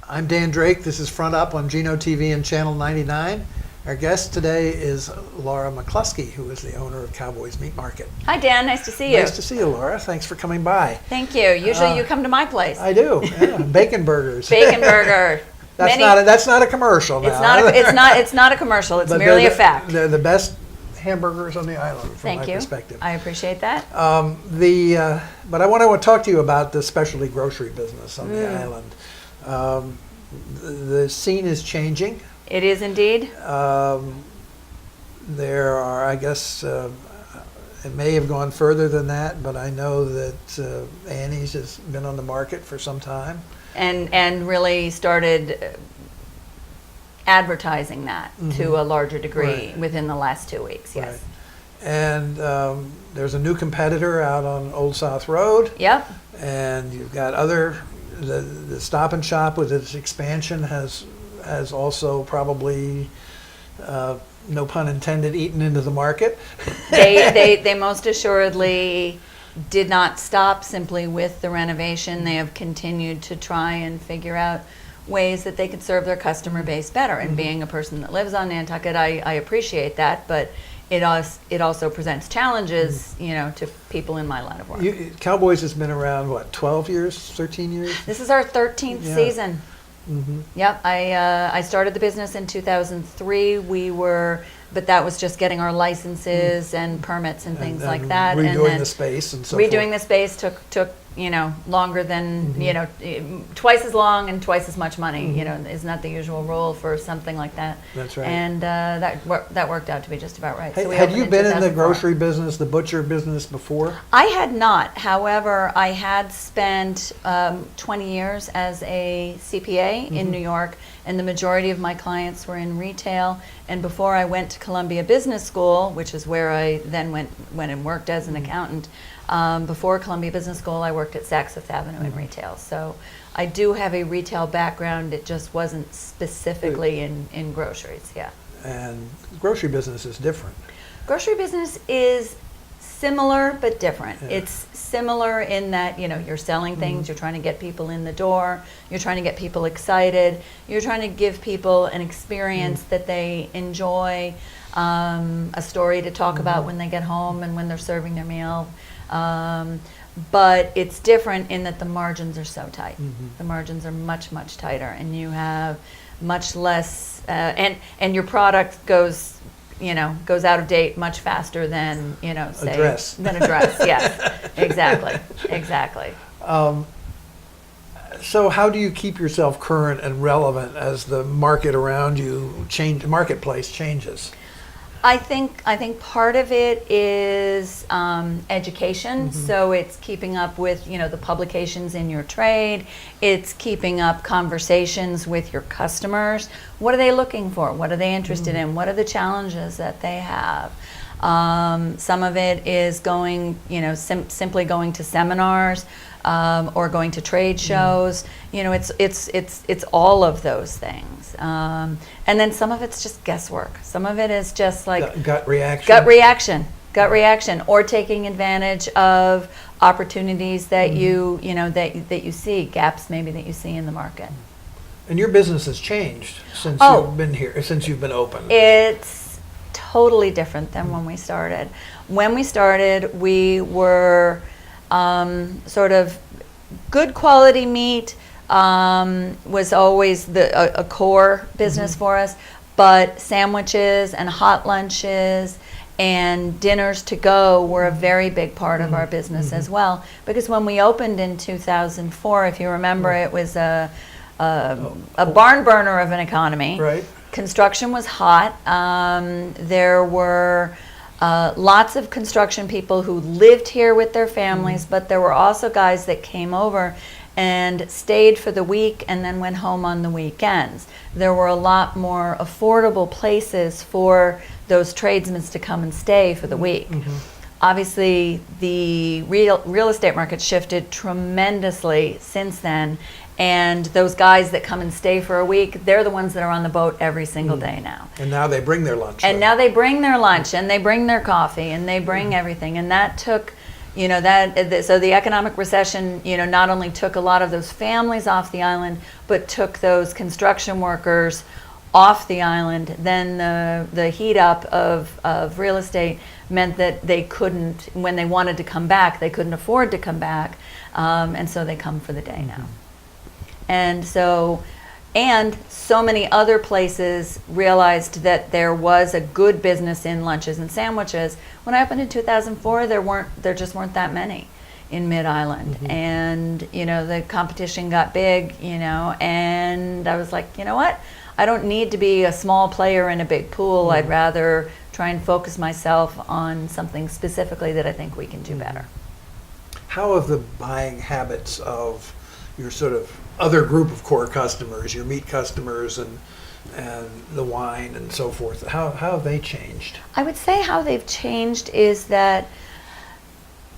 I'm Dan Drake. This is Front Up on Geno TV and Channel 99. Our guest today is LauraMcCloskey, who is the owner of Cowboys Meat Market. Hi, Dan. Nice to see you. Nice to see you, Laura. Thanks for coming by. Thank you. Usually you come to my place. I do. Yeah. Bacon burgers. Bacon burger. That's not a commercial now. It's not a commercial. It's merely a fact. They're the best hamburgers on the island from Thank my you. perspective. I appreciate that. But I want to talk to you about the specialty grocery business on the island. The scene is changing. It is indeed. There are, I guess, it may have gone further than that, but I know that Annie's has been on the market for some time. And really started advertising that to a larger degree within the last 2 weeks, yes. Right. And there's a new competitor out on Old South Road. Yep. And you've got the Stop and Shop with its expansion has also probably, no pun intended, eaten into the market. They most assuredly did not stop simply with the renovation. They have continued to try and figure out ways that they could serve their customer base better. And being a person that lives on Nantucket, I appreciate that, but it also presents challenges, to people in my line of work. Cowboys has been around, what, 12 years, 13 years? This is our 13th season. Mm-hmm. Yep, I started the business in 2003. But that was just getting our licenses and permits and things like that. Redoing the space and so forth. Redoing the space took longer than, twice as long and twice as much money, is not the usual rule for something like that. That's right. And that worked out to be just about right. Hey, So we had opened you been in the 2004. grocery business, the butcher business before? I had not. However, I had spent 20 years as a CPA in New York, and the majority of my clients were in retail. And before I went to Columbia Business School, which is where I then went and worked as an accountant, before Columbia Business School, I worked at Saks Fifth Avenue in retail. So I do have a retail background. It just wasn't specifically in groceries, yeah. And grocery business is different. Grocery business is similar but different. Yeah. It's similar in that, you're selling things, you're trying to get people in the door, you're trying to get people excited, you're trying to give people an experience that they enjoy, a story to talk about when they get home and when they're serving their meal. But it's different in that the margins are so tight. The margins are much, much tighter, and you have much less, and your product goes out of date much faster than, say, a dress. Than a dress. Yes, exactly. So how do you keep yourself current and relevant as the market around you marketplace changes? I think part of it is education. So it's keeping up with the publications in your trade. It's keeping up conversations with your customers. What are they looking for? What are they interested in? What are the challenges that they have? Some of it is going, simply going to seminars or going to trade shows. It's all of those things. And then some of it's just guesswork. Some of it is just like gut reaction. Gut reaction, or taking advantage of opportunities that that you see, gaps maybe that you see in the market. And your business has changed since you've been here, since you've been open. It's totally different than when we started. When we started, we were sort of good quality meat was always a core business for us, but sandwiches and hot lunches and dinners to go were a very big part of our business as well. Because when we opened in 2004, if you remember, it was a barn burner of an economy. Right. Construction was hot. There were lots of construction people who lived here with their families, but there were also guys that came over and stayed for the week and then went home on the weekends. There were a lot more affordable places for those tradesmen to come and stay for the week. Obviously, the real estate market shifted tremendously since then, and those guys that come and stay for a week, they're the ones that are on the boat every single day now. And now they bring their lunch. And now they bring their lunch, and they bring their coffee, and they bring everything. And that took, you know, so the economic recession, you know, not only took a lot of those families off the island, but took those construction workers off the island. Then the heat up of real estate meant that they couldn't, when they wanted to come back, they couldn't afford to come back, and so they come for the day now. And so many other places realized that there was a good business in lunches and sandwiches. When I opened in 2004, there just weren't that many in Mid-Island. And, you know, the competition got big, you know, and I was like, you know what? I don't need to be a small player in a big pool. I'd rather try and focus myself on something specifically that I think we can do better. How have the buying habits of your sort of other group of core customers, your meat customers and the wine and so forth, how have they changed? I would say how they've changed is that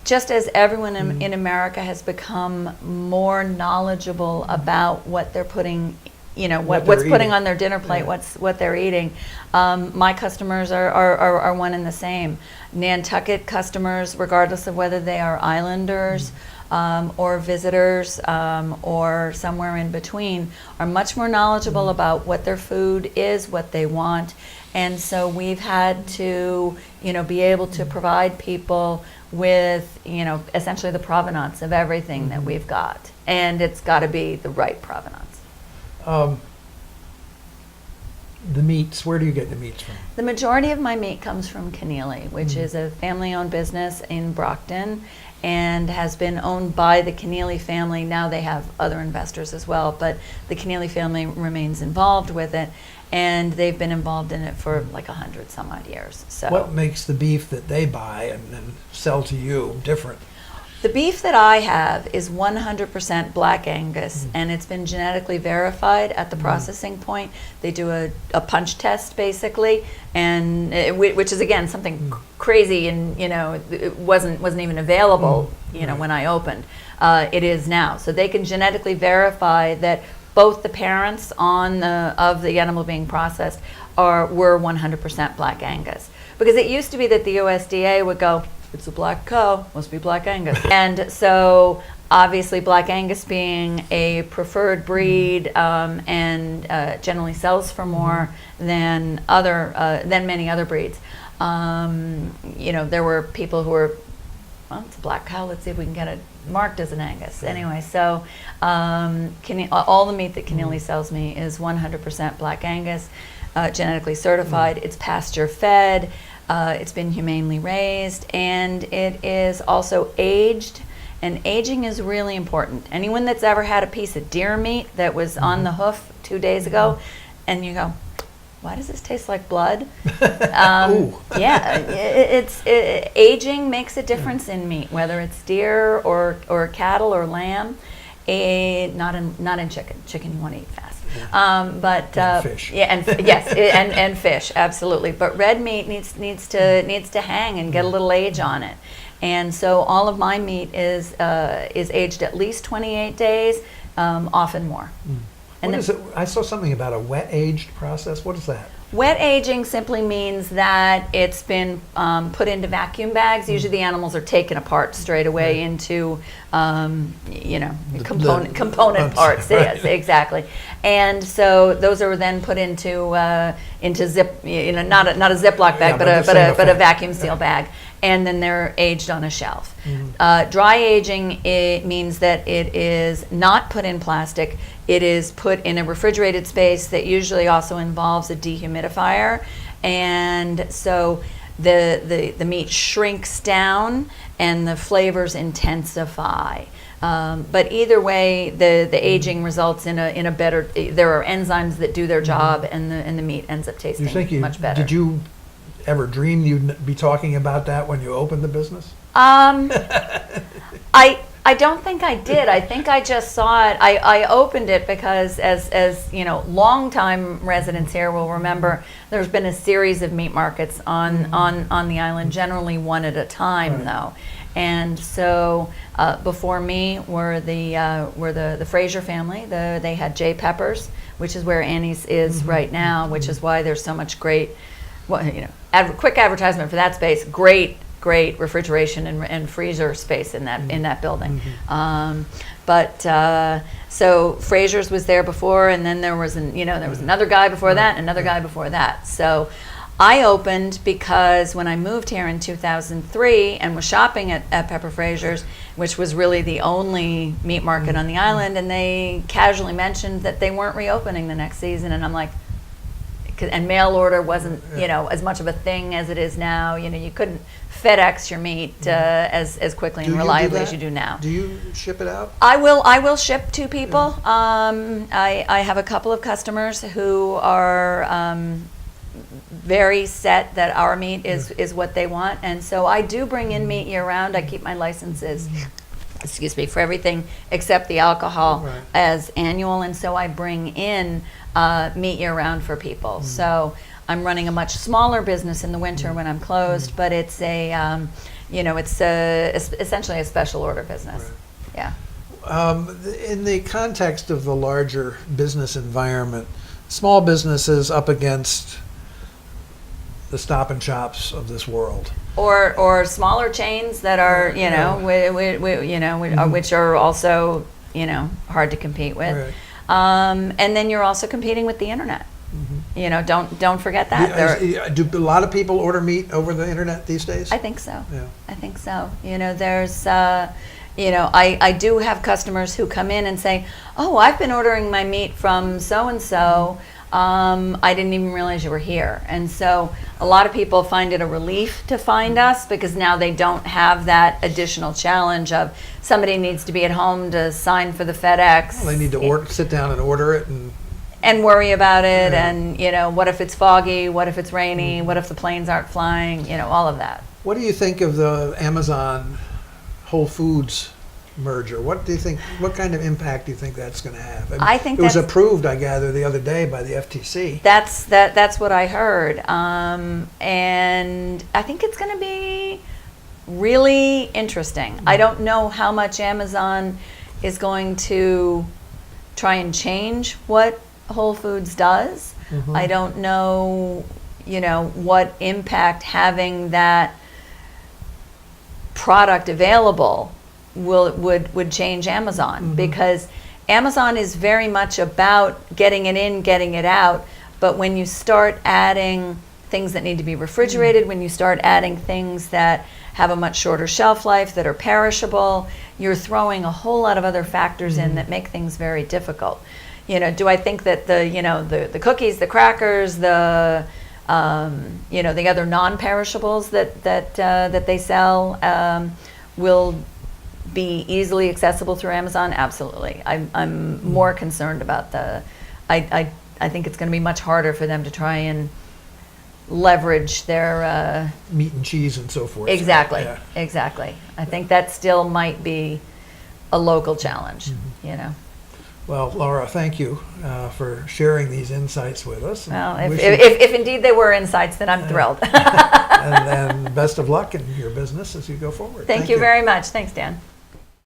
just as everyone in America has become more knowledgeable about what they're putting, you know, what's putting on their dinner plate, what they're eating. My customers are one and the same. Nantucket customers, regardless of whether they are islanders or visitors or somewhere in between, are much more knowledgeable about what their food is, what they want. And so we've had to, you know, be able to provide people with, you know, essentially the provenance of everything that we've got. And it's got to be the right provenance. The meats, where do you get the meats from? The majority of my meat comes from Keneally, which is a family-owned business in Brockton and has been owned by the Keneally family. Now they have other investors as well, but the Keneally family remains involved with it, and they've been involved in it for like 100 some odd years. So what makes the beef that they buy and then sell to you different? The beef that I have is 100% Black Angus, and it's been genetically verified at the processing point. They do a punch test, basically, and which is, again, something crazy, and, you know, it wasn't even available, you know, when I opened. It is now. So they can genetically verify that both the parents of the animal being processed were 100% Black Angus. Because it used to be that the USDA would go, it's a black cow, must be Black Angus. And so obviously Black Angus being a preferred breed and generally sells for more than many other breeds. You know, there were people who were, well, it's a black cow, let's see if we can get it marked as an Angus. Anyway, so all the meat that Keneally sells me is 100% Black Angus, genetically certified. It's pasture fed. It's been humanely raised, and it is also aged, and aging is really important. Anyone that's ever had a piece of deer meat that was on the hoof 2 days ago, and you go, why does this taste like blood? Yeah, aging makes a difference in meat, whether it's deer or cattle or lamb. Not in chicken. Chicken you want to eat fast. But fish. Yeah, and fish, absolutely. But red meat needs to hang and get a little age on it. And so all of my meat is aged at least 28 days, often more. And What is it? I saw something about a wet aged process. What is that? Wet aging simply means that it's been put into vacuum bags. Usually the animals are taken apart straight away into, you know, component parts. Right. Yes, exactly. And so those are then put into zip, you know, not a Ziploc bag, but a vacuum seal bag. And then they're aged on a shelf. Dry aging, it means that it is not put in plastic. It is put in a refrigerated space that usually also involves a dehumidifier. And so the meat shrinks down and the flavors intensify. But either way, the aging results in a better, there are enzymes that do their job, and the meat ends up tasting much better. Did you ever dream you'd be talking about that when you opened the business? I don't think I did. I think I just saw it. I opened it because, as you know, longtime residents here will remember, there's been a series of meat markets on the island, generally one at a time, though. And so before me were the Fraser family. They had J. Peppers, which is where Annie's is right now, which is why there's so much great, well, you know, quick advertisement for that space. Great great refrigeration and freezer space in that building. So Fraser's was there before, and then there was another guy before that, and another guy before that. So I opened because when I moved here in 2003 and was shopping at Pepper Fraser's, which was really the only meat market on the island, and they casually mentioned that they weren't reopening the next season, and I'm like, and mail order wasn't as much of a thing as it is now. You couldn't FedEx your meat as quickly and reliably as you do now. Do you ship it out? I will ship to people. I have a couple of customers who are very set that our meat is what they want, and so I do bring in meat year round. I keep my licenses, for everything except the alcohol as annual, and so I bring in meat year round for people. So I'm running a much smaller business in the winter when I'm closed, but it's essentially a special order business. Yeah. In the context of the larger business environment, small businesses up against the Stop and Shops of this world, or smaller chains that are which are also hard to compete with, and then you're also competing with the internet. Don't forget that. Do a lot of people order meat over the internet these days? I think so. Yeah. I think so. There's I do have customers who come in and say, "Oh, I've been ordering my meat from so and so. I didn't even realize you were here." And so a lot of people find it a relief to find us, because now they don't have that additional challenge of somebody needs to be at home to sign for the FedEx. Well, they need to sit down and order it and worry about it, and what if it's foggy, what if it's rainy, what if the planes aren't flying, all of that. What do you think of the Amazon Whole Foods merger? What do you think? What kind of impact do you think that's going to have? I think it was approved, I gather, the other day by the FTC. That's what I heard, and I think it's going to be really interesting. I don't know how much Amazon is going to try and change what Whole Foods does. I don't know, what impact having that product available would change Amazon, because Amazon is very much about getting it in, getting it out. But when you start adding things that need to be refrigerated, when you start adding things that have a much shorter shelf life, that are perishable, you're throwing a whole lot of other factors in that make things very difficult. Do I think that the cookies, the crackers, the the other non-perishables that they sell will be easily accessible through Amazon? Absolutely. I'm more concerned about I think it's going to be much harder for them to try and leverage their meat and cheese and so forth. Exactly. Yeah. Exactly. I think that still might be a local challenge. Well, Laura, thank you for sharing these insights with us. Well, if indeed they were insights, then I'm thrilled. And then best of luck in your business as you go forward. Thank you very much. Thanks, Dan.